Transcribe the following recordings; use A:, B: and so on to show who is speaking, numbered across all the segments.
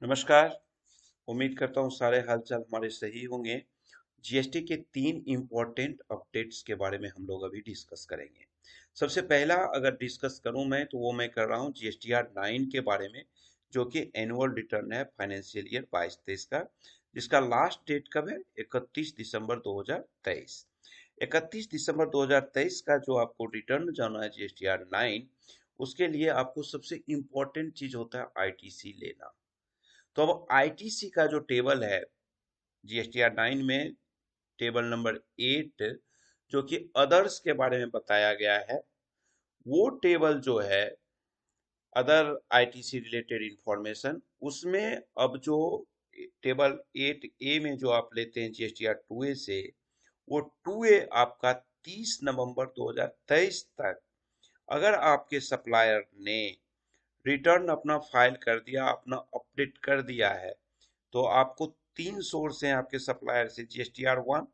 A: नमस्कार। उम्मीद करता हूँ सारे हालचाल हमारे सही होंगे। जीएसटी के 3 इम्पोर्टेंट अपडेट्स के बारे में हम लोग अभी डिस्कस करेंगे। सबसे पहला अगर डिस्कस करूँ मैं तो वो मैं कर रहा हूँ जीएसटीआर 9 के बारे में, जो कि एनुअल रिटर्न है फाइनेंशियल ईयर 22-23 का, जिसका लास्ट डेट कब है? 31 दिसंबर 2023। 31 दिसंबर 2023 का जो आपको रिटर्न जाना है जीएसटीआर 9, उसके लिए आपको सबसे इम्पोर्टेंट चीज होता है आईटीसी लेना। तो अब आईटीसी का जो टेबल है जीएसटीआर 9 में, टेबल नंबर 8, जो कि अदर्स के बारे में बताया गया है, वो टेबल जो है अदर आईटीसी रिलेटेड इंफॉर्मेशन, उसमें अब जो टेबल 8A में जो आप लेते हैं जीएसटीआर 2A से, वो 2A आपका 30 नवंबर 2023 तक, अगर आपके सप्लायर ने रिटर्न अपना फाइल कर दिया, अपना अपडेट कर दिया है, तो आपको 3 सोर्स हैं आपके सप्लायर से, जीएसटीआर 1,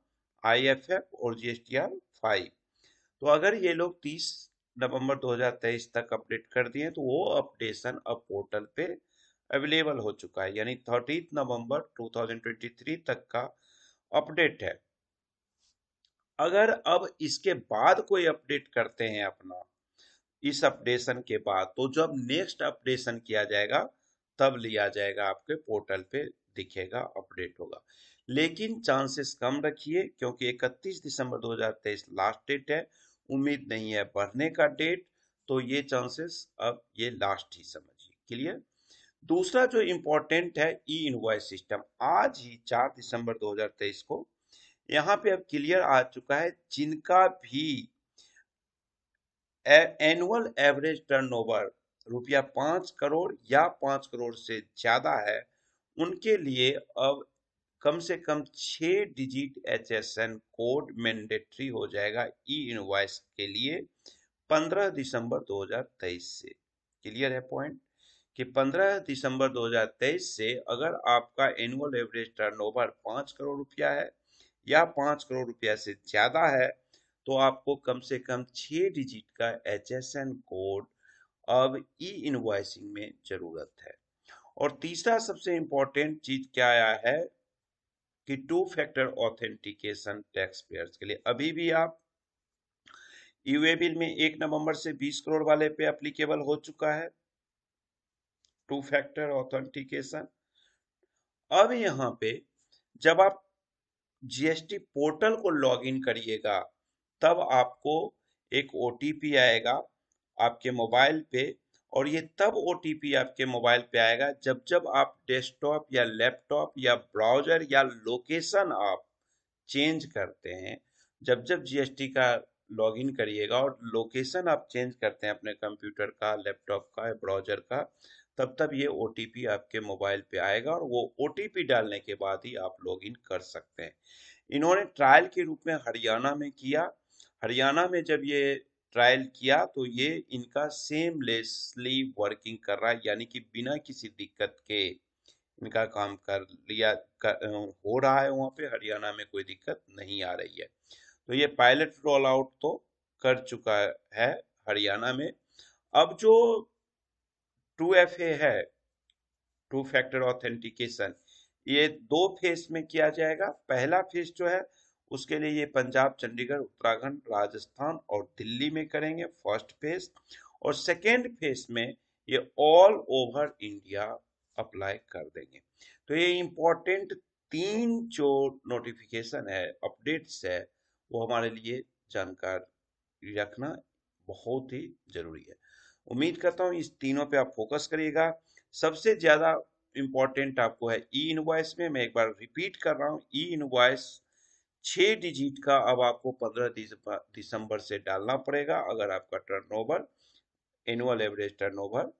A: आईएफएफ और जीएसटीआर 5। तो अगर ये लोग 30 नवंबर 2023 तक अपडेट कर दिए तो वो अपडेशन अब पोर्टल पे अवेलेबल हो चुका है, यानी 30 नवंबर 2023 तक का अपडेट है। अगर अब इसके बाद कोई अपडेट करते हैं अपना, इस अपडेशन के बाद, तो जब नेक्स्ट अपडेशन किया जाएगा तब लिया जाएगा, आपके पोर्टल पे दिखेगा, अपडेट होगा। लेकिन चांसेस कम रखिए, क्योंकि 31 दिसंबर 2023 लास्ट डेट है, उम्मीद नहीं है बढ़ने का डेट, तो ये चांसेस अब ये लास्ट ही समझिए। क्लियर? दूसरा जो इम्पोर्टेंट है, ई इनवॉइस सिस्टम, आज ही 4 दिसंबर 2023 को यहाँ पे अब क्लियर आ चुका है, जिनका भी एनुअल एवरेज टर्नओवर रुपया 5 करोड़ या 5 करोड़ से ज्यादा है, उनके लिए अब कम से कम 6 डिजिट एचएसएन कोड मैंडेटरी हो जाएगा ई इनवॉइस के लिए 15 दिसंबर 2023 से। क्लियर है पॉइंट? कि 15 दिसंबर 2023 से अगर आपका एनुअल एवरेज टर्नओवर 5 करोड़ रुपया है या 5 करोड़ रुपया से ज्यादा है, तो आपको कम से कम 6 डिजिट का एचएसएन कोड अब ई इनवॉइसिंग में जरूरत है। और तीसरा सबसे इंपॉर्टेंट चीज क्या आया है कि 2 फैक्टर ऑथेंटिकेशन टैक्स पेयर्स के लिए अभी भी आप यूए बिल में 1 नवंबर से 20 करोड़ वाले पे एप्लीकेबल हो चुका है 2 फैक्टर ऑथेंटिकेशन। अब यहाँ पे जब आप जीएसटी पोर्टल को लॉगिन करिएगा, तब आपको एक ओटीपी आएगा आपके मोबाइल पे, और ये तब ओटीपी आपके मोबाइल पे आएगा जब जब आप डेस्कटॉप या लैपटॉप या ब्राउजर या लोकेशन आप चेंज करते हैं। जब जब जीएसटी का लॉगिन करिएगा और लोकेशन आप चेंज करते हैं अपने कंप्यूटर का, लैपटॉप का, ब्राउजर का, तब तब ये ओटीपी आपके मोबाइल पे आएगा, और वो ओटीपी डालने के बाद ही आप लॉगिन कर सकते हैं। इन्होंने ट्रायल के रूप में हरियाणा में किया। हरियाणा में जब ये ट्रायल किया तो ये इनका सेमलेसली वर्किंग कर रहा है, यानी कि बिना किसी दिक्कत के इनका काम हो रहा है। वहाँ पे हरियाणा में कोई दिक्कत नहीं आ रही है। तो ये पायलट रोल आउट तो कर चुका है हरियाणा में। अब जो 2FA है, 2 फैक्टर ऑथेंटिकेशन, ये 2 फेज में किया जाएगा। पहला फेज जो है उसके लिए ये पंजाब, चंडीगढ़, उत्तराखंड, राजस्थान और दिल्ली में करेंगे फर्स्ट फेज, और सेकेंड फेज में ये ऑल ओवर इंडिया अप्लाई कर देंगे। तो ये इम्पोर्टेंट 3 जो नोटिफिकेशन है, अपडेट्स है, वो हमारे लिए जानकारी रखना बहुत ही जरूरी है। उम्मीद करता हूँ इस तीनों पे आप फोकस करिएगा। सबसे ज्यादा इंपॉर्टेंट आपको है ई इनवॉइस में, मैं एक बार रिपीट कर रहा हूँ, ई इनवॉइस 6 डिजिट का अब आपको 15 दिसंबर से डालना पड़ेगा अगर आपका turnover, annual average turnover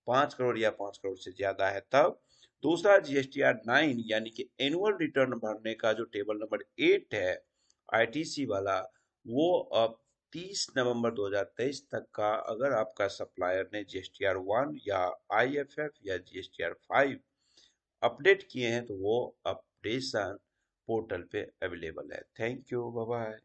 A: 5 crore या 5 करोड़ से ज्यादा है तब। दूसरा जीएसटीआर 9 यानी कि एनुअल रिटर्न भरने का जो टेबल नंबर 8 है आईटीसी वाला, वो अब 30 नवंबर 2023 तक का, अगर आपका सप्लायर ने जीएसटीआर 1 या आईएफएफ या जीएसटीआर 5 अपडेट किए हैं तो वो अपडेशन पोर्टल पे अवेलेबल है। Thank you, bye bye.